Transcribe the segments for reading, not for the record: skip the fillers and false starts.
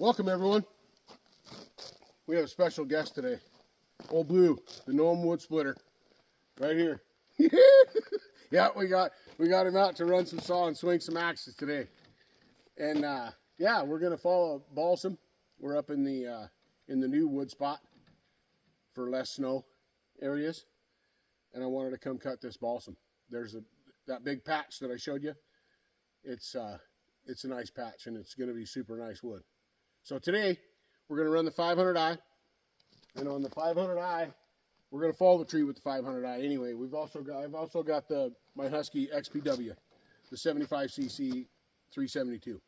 Welcome everyone. We have a special guest today. Old Blue, the gnome wood splitter, right here. Yeah, we got him out to run some saw and swing some axes today. And yeah, we're gonna follow balsam. We're up in the new wood spot for less snow areas, and I wanted to come cut this balsam. There's that big patch that I showed you. It's a nice patch, and it's gonna be super nice wood. So today we're gonna run the 500i, and on the 500i, we're gonna follow the tree with the 500i. Anyway, I've also got my Husky XPW, the 75cc 372,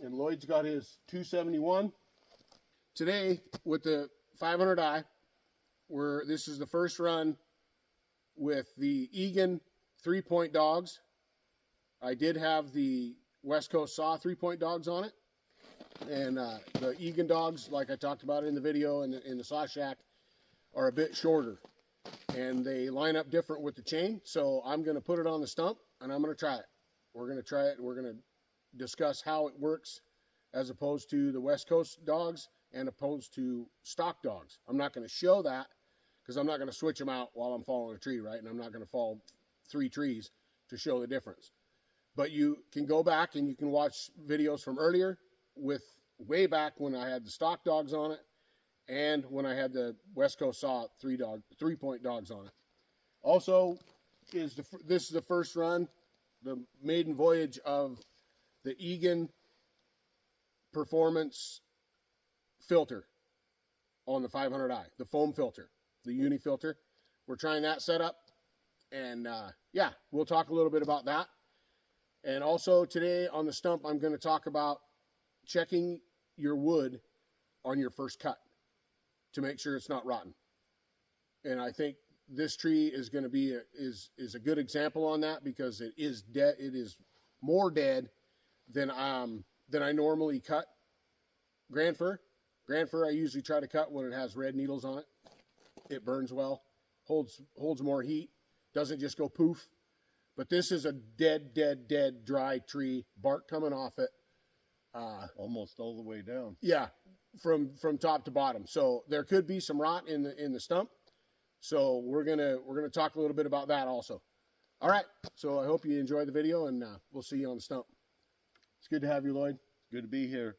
and Lloyd's got his 271. Today with the 500i, this is the first run with the Egan 3-point Dawgs. I did have the West Coast Saw 3-point Dawgs on it, and the Egan Dawgs, like I talked about in the video in the saw shack, are a bit shorter, and they line up different with the chain. So I'm going to put it on the stump, and I'm going to try it. We're going to try it, and we're going to discuss how it works as opposed to the West Coast Dawgs and opposed to stock Dawgs. I'm not going to show that because I'm not going to switch them out while I'm following a tree, right? And I'm not going to follow 3 trees to show the difference. But you can go back and you can watch videos from earlier with way back when I had the stock Dawgs on it and when I had the West Coast Saw 3-point Dawgs on it. Also, this is the first run, the maiden voyage of the Egan Performance filter on the 500i, the foam filter, the uni filter. We're trying that setup, and yeah, we'll talk a little bit about that. And also today on the stump, I'm going to talk about checking your wood on your first cut to make sure it's not rotten. And I think this tree is going to be is a good example on that, because it is dead. It is more dead than I normally cut Grand Fir. Grand Fir I usually try to cut when it has red needles on it. It burns well, holds more heat, doesn't just go poof. But this is a dead dry tree, bark coming off it. Almost all the way down. Yeah, from top to bottom. So there could be some rot in the stump. So we're gonna talk a little bit about that also. All right. So I hope you enjoy the video, and we'll see you on the stump. It's good to have you, Lloyd. Good to be here.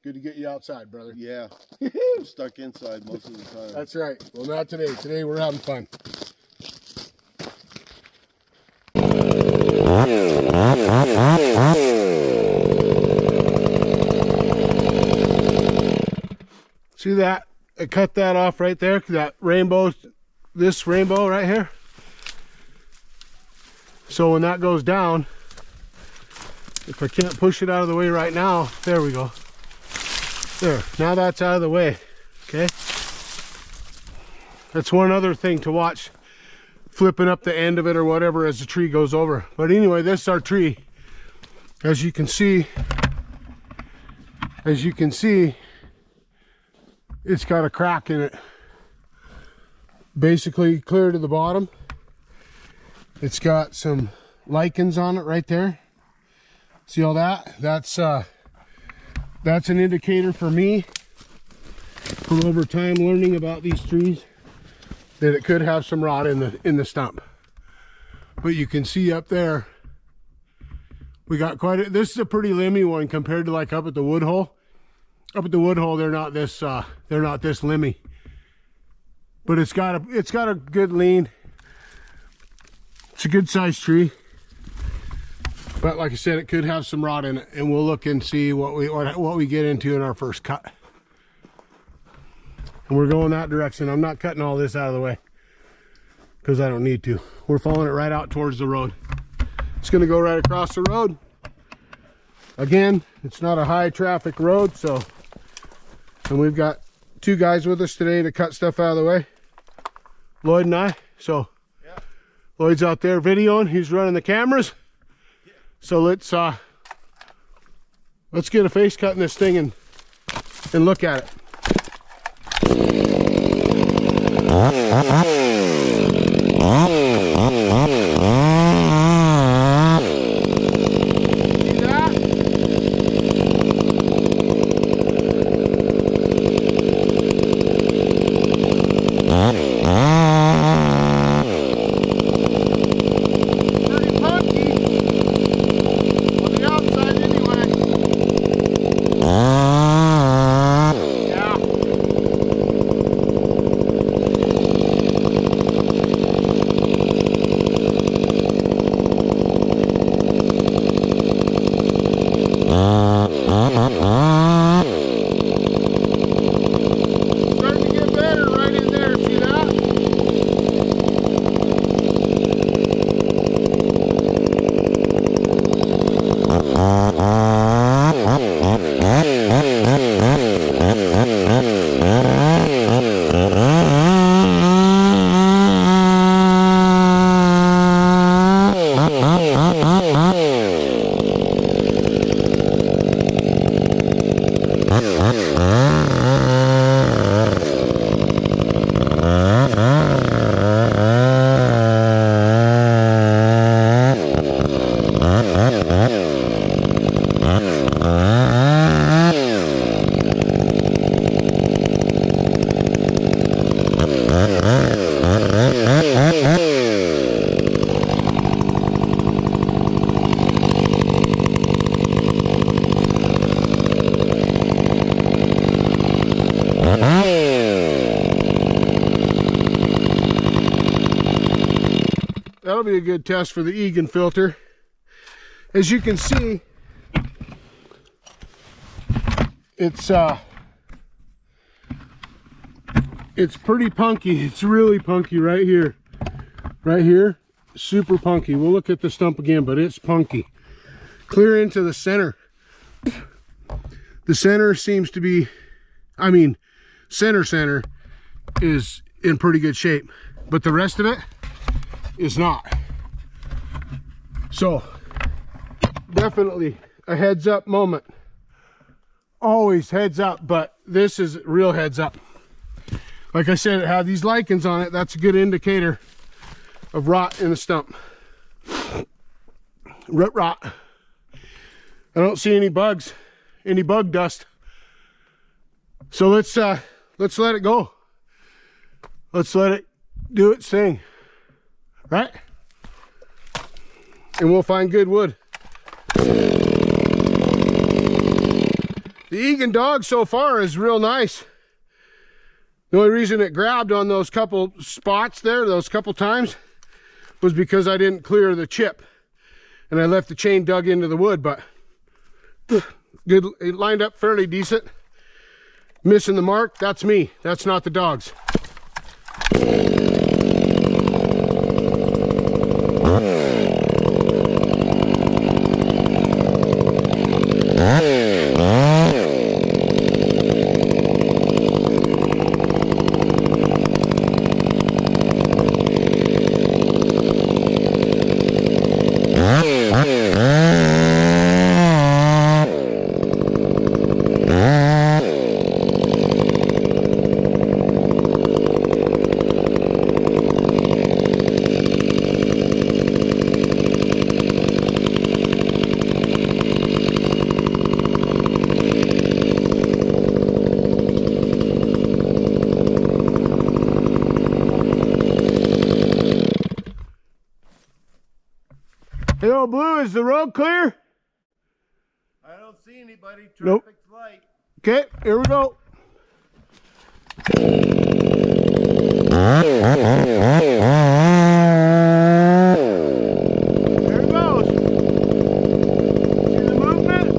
Good to get you outside, brother. Yeah. I'm stuck inside most of the time. That's right. Well, not today. Today we're having fun. See that? I cut that off right there. That rainbow, this rainbow right here. So when that goes down, if I can't push it out of the way right now, there we go. There, now that's out of the way, okay? That's one other thing to watch, flipping up the end of it or whatever as the tree goes over. But anyway, this is our tree. As you can see, it's got a crack in it. Basically clear to the bottom. It's got some lichens on it right there. See all that? That's an indicator for me from over time learning about these trees that it could have some rot in the stump. But you can see up there, we got this is a pretty limby one compared to like up at the wood hole. Up at the wood hole, they're not this limby. But it's got a good lean. It's a good sized tree. But like I said, it could have some rot in it, and we'll look and see what we get into in our first cut. And we're going that direction. I'm not cutting all this out of the way because I don't need to. We're following it right out towards the road. It's going to go right across the road. Again, it's not a high traffic road, so, and we've got 2 guys with us today to cut stuff out of the way. Lloyd and I. So yeah. Lloyd's out there videoing. He's running the cameras. Yeah. So let's get a face cut in this thing and look at it. Starting to get better right in there, see that? That'll be a good test for the Egan filter. As you can see, it's pretty punky. It's really punky right here. Right here, super punky. We'll look at the stump again, but it's punky. Clear into the center. The center seems to be, I mean, center is in pretty good shape, but the rest of it is not. So definitely a heads up moment. Always heads up, but this is real heads up. Like I said, it had these lichens on it. That's a good indicator of rot in the stump. Root rot. I don't see any bugs, any bug dust. So let's let it go. Let's let it do its thing. Right? And we'll find good wood. The Egan Dawgs so far is real nice. The only reason it grabbed on those couple spots there, those couple times, was because I didn't clear the chip. And I left the chain dug into the wood, but good, it lined up fairly decent. Missing the mark, that's me. That's not the Dawgs. Hey, old Blue, is the road clear? I don't see anybody. Nope. Traffic's light. Okay, here we go. There it goes. See the movement?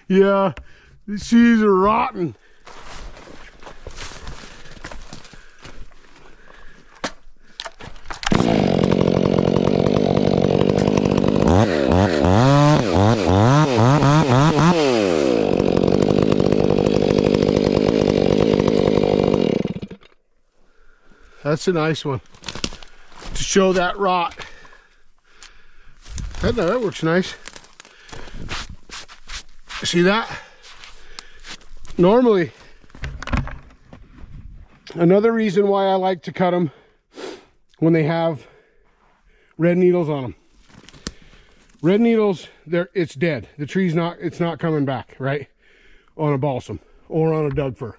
Yeah, these seeds are rotten. That's a nice one to show that rot. That works nice. See that? Normally, another reason why I like to cut them when they have red needles on them. Red needles, it's dead. The tree's not, it's not coming back, right? on a balsam or on a Doug fir.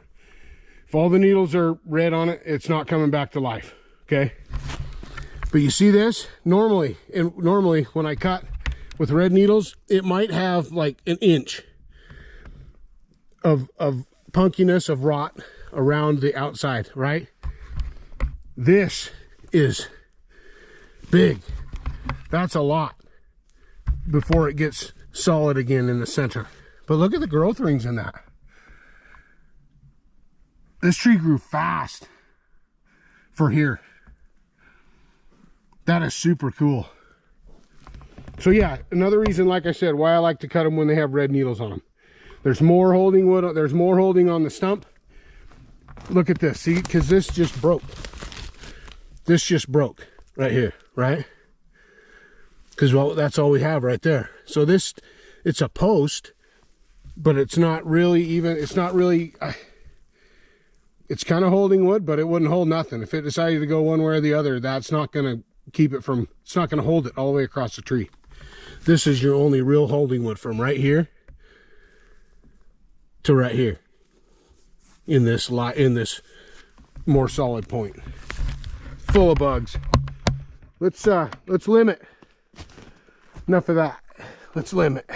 If all the needles are red on it, it's not coming back to life, okay? But you see this? Normally when I cut with red needles, it might have like an inch of punkiness, of rot around the outside, right? This is big. That's a lot before it gets solid again in the center. But look at the growth rings in that. This tree grew fast for here. That is super cool. So yeah, another reason, like I said, why I like to cut them when they have red needles on them. There's more holding wood, there's more holding on the stump. Look at this, see, because this just broke. This just broke right here, right? Because, well, that's all we have right there. So this, it's a post, but it's not really even, it's not really, it's kind of holding wood, but it wouldn't hold nothing. If it decided to go one way or the other, that's not going to keep it from, it's not going to hold it all the way across the tree. This is your only real holding wood from right here to right here in this more solid point. Full of bugs. Let's limit. Enough of that. Let's limit.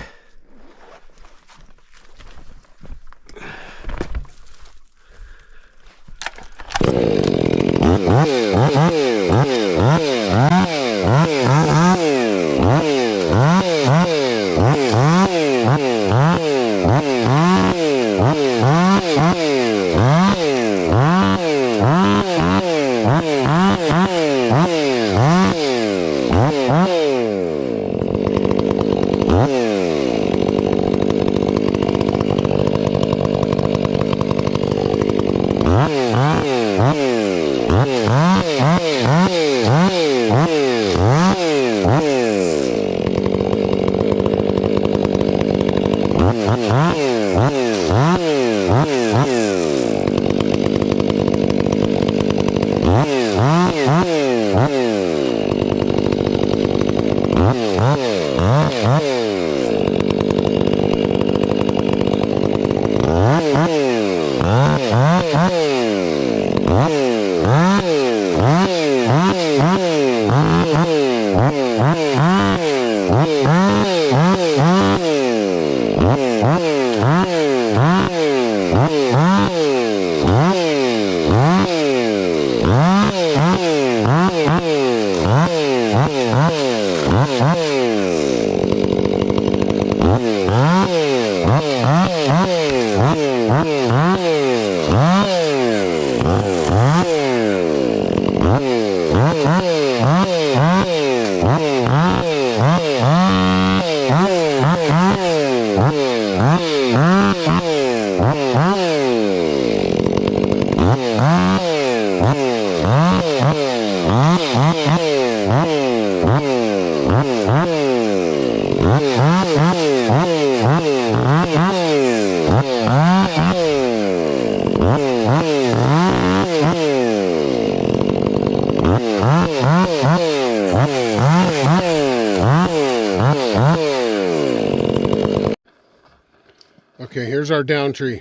Okay, here's our down tree.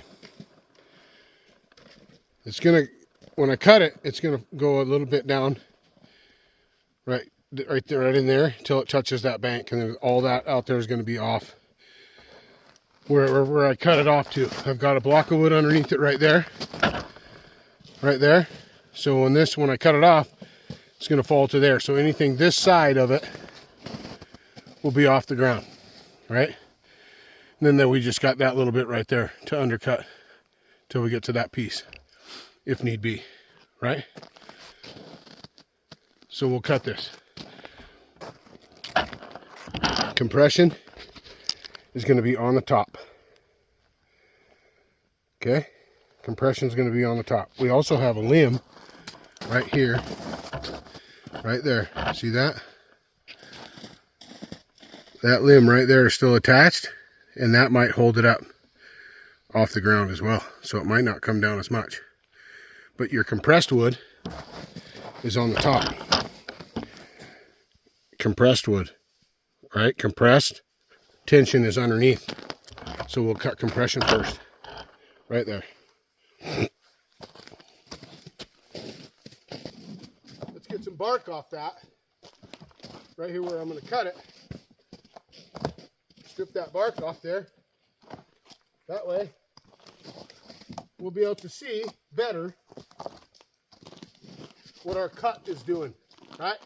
It's gonna, when I cut it, it's gonna go a little bit down, right there, right in there, until it touches that bank, and then all that out there is gonna be off. Where I cut it off to, I've got a block of wood underneath it right there, right there. So when I cut it off, it's gonna fall to there. So anything this side of it will be off the ground, right? And then we just got that little bit right there to undercut till we get to that piece, if need be, right? So we'll cut this. Compression is going to be on the top. Okay? Compression is going to be on the top. We also have a limb right here, right there. See that? That limb right there is still attached, and that might hold it up off the ground as well. So it might not come down as much. But your compressed wood is on the top. Compressed wood, right? Compressed, tension is underneath. So we'll cut compression first. Right there. Let's get some bark off that. Right here where I'm going to cut it. Strip that bark off there. That way, we'll be able to see better what our cut is doing, right?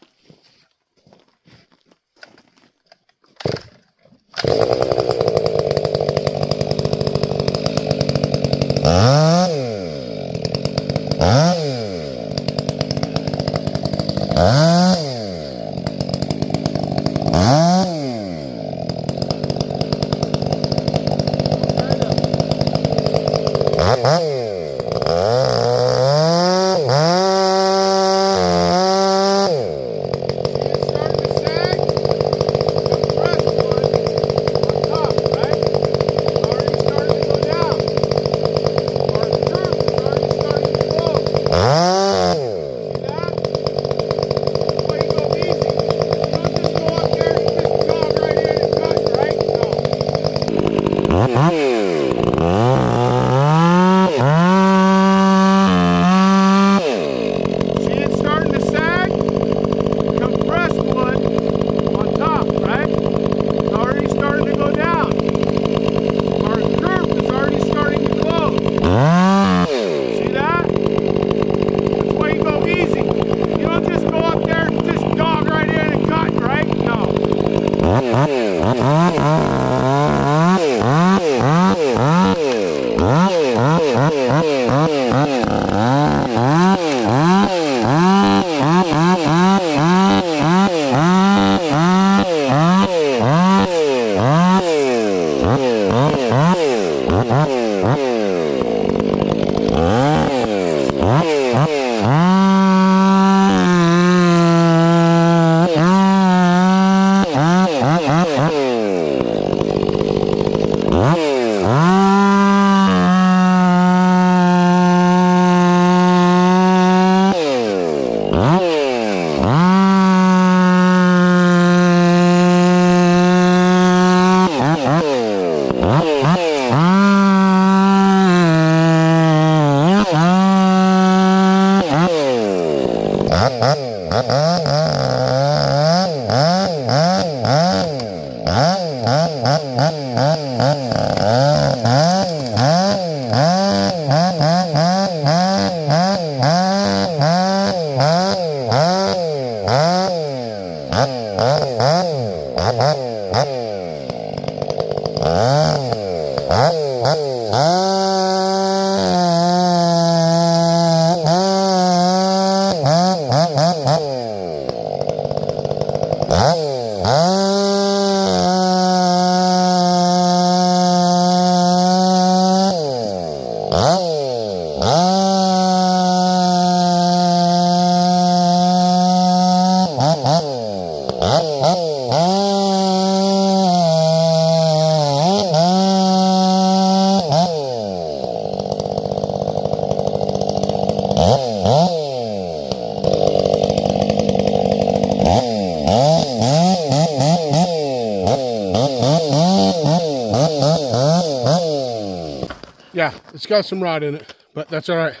Yeah, it's got some rot in it, but that's all right.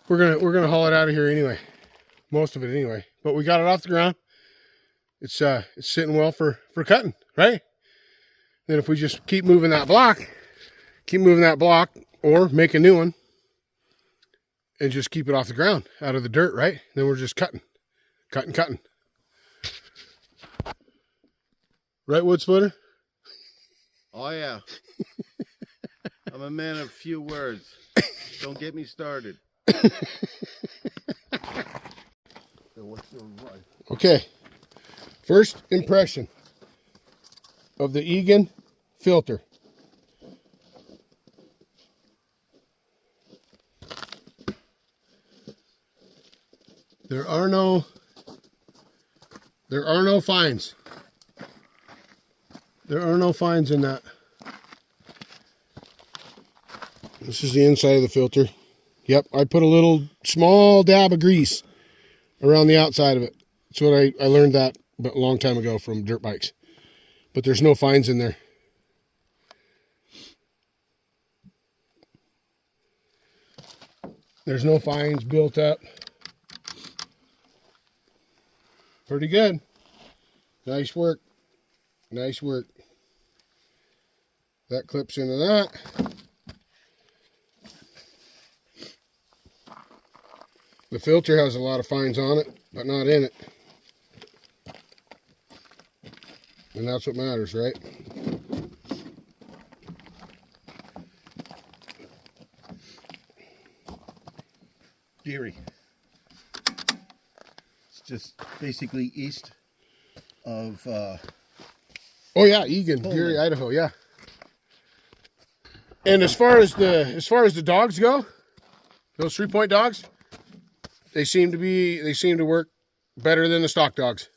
We're gonna haul it out of here anyway, most of it anyway. But we got it off the ground. It's sitting well for cutting, right? Then if we just keep moving that block, or make a new one, and just keep it off the ground, out of the dirt, right? Then we're just cutting. Right, wood splitter? Oh yeah. I'm a man of few words. Don't get me started. Okay. First impression of the Egan filter. There are no fines. There are no fines in that. This is the inside of the filter. Yep, I put a little small dab of grease around the outside of it. That's what I learned that a long time ago from dirt bikes. But there's no fines in there. There's no fines built up. Pretty good. Nice work. Nice work. That clips into that. The filter has a lot of fines on it, but not in it. And that's what matters, right? Geary. It's just basically east of oh yeah, Egan, Geary, Idaho, yeah. And as far as the dogs go, those 3-point dogs, they seem to work better than the stock dogs.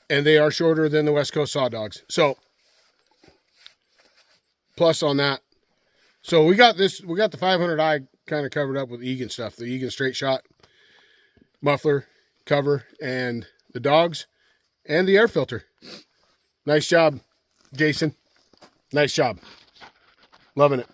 And they are shorter than the West Coast saw dogs. So plus on that. So we got the 500i kind of covered up with Egan stuff, the Egan straight shot, muffler, cover, and the dogs, and the air filter. Nice job, Jason. Nice job. Loving it.